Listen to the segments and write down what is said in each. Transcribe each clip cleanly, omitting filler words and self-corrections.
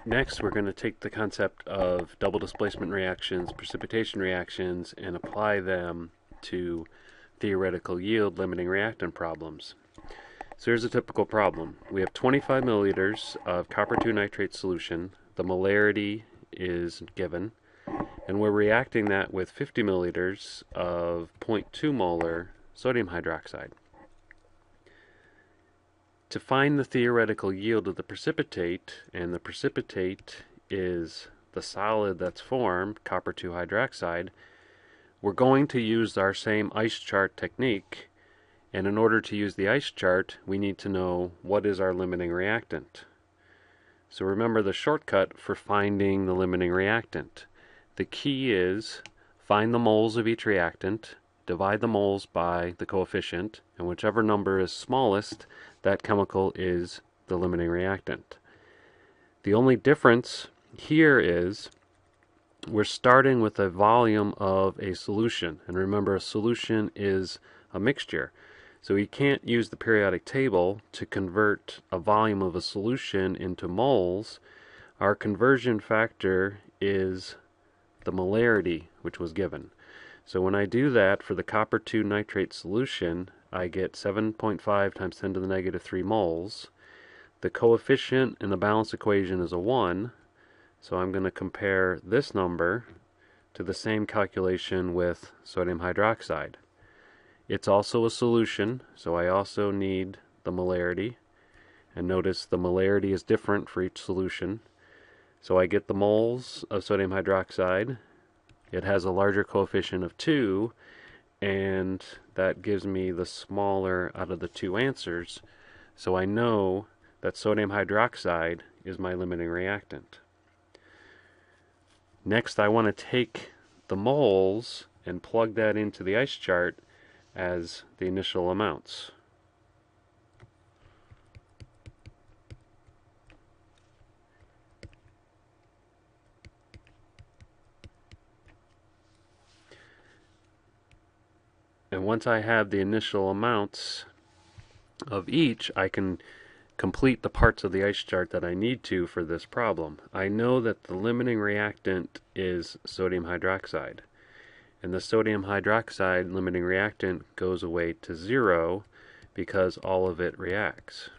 Next, we're going to take the concept of double displacement reactions, precipitation reactions, and apply them to theoretical yield limiting reactant problems. So here's a typical problem. We have 25 milliliters of copper 2 nitrate solution. The molarity is given, and we're reacting that with 50 milliliters of 0.2 molar sodium hydroxide. To find the theoretical yield of the precipitate, and the precipitate is the solid that's formed, copper 2 hydroxide, we're going to use our same ice chart technique, and in order to use the ice chart, we need to know what is our limiting reactant. So remember the shortcut for finding the limiting reactant. The key is find the moles of each reactant, divide the moles by the coefficient, and whichever number is smallest, that chemical is the limiting reactant. The only difference here is we're starting with a volume of a solution, and remember a solution is a mixture. So we can't use the periodic table to convert a volume of a solution into moles. Our conversion factor is the molarity, which was given. So when I do that for the copper 2 nitrate solution, I get 7.5 times 10 to the negative 3 moles. The coefficient in the balance equation is a 1, so I'm going to compare this number to the same calculation with sodium hydroxide. It's also a solution, so I also need the molarity. And notice the molarity is different for each solution. So I get the moles of sodium hydroxide. It has a larger coefficient of 2, and that gives me the smaller out of the two answers. So I know that sodium hydroxide is my limiting reactant. Next, I want to take the moles and plug that into the ice chart as the initial amounts. And once I have the initial amounts of each, I can complete the parts of the ice chart that I need to for this problem. I know that the limiting reactant is sodium hydroxide, and the sodium hydroxide limiting reactant goes away to 0 because all of it reacts.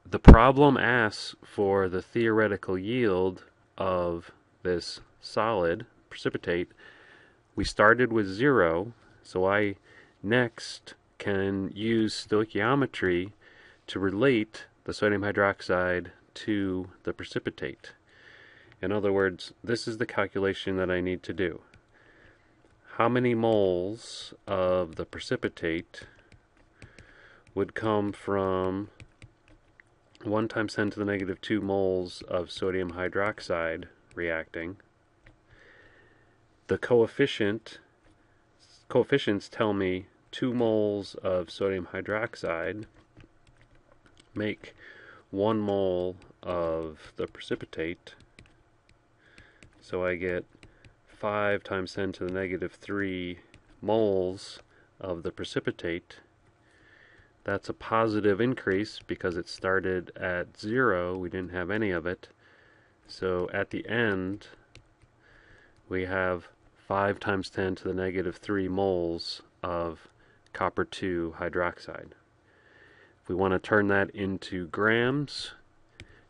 The problem asks for the theoretical yield of this solid precipitate. We started with 0, so I next can use stoichiometry to relate the sodium hydroxide to the precipitate. In other words, this is the calculation that I need to do. How many moles of the precipitate would come from 1 times 10 to the negative 2 moles of sodium hydroxide reacting? The coefficients tell me 2 moles of sodium hydroxide make 1 mole of the precipitate. So I get 5 times 10 to the negative 3 moles of the precipitate. That's a positive increase because it started at 0. We didn't have any of it. So at the end, we have 5 times 10 to the negative 3 moles of copper 2 hydroxide. If we want to turn that into grams,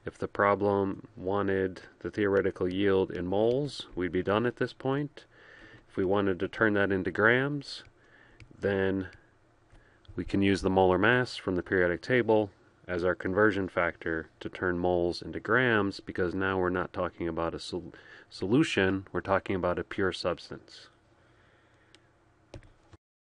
if the problem wanted the theoretical yield in moles, we'd be done at this point. If we wanted to turn that into grams, then we can use the molar mass from the periodic table as our conversion factor to turn moles into grams, because now we're not talking about a solution, we're talking about a pure substance.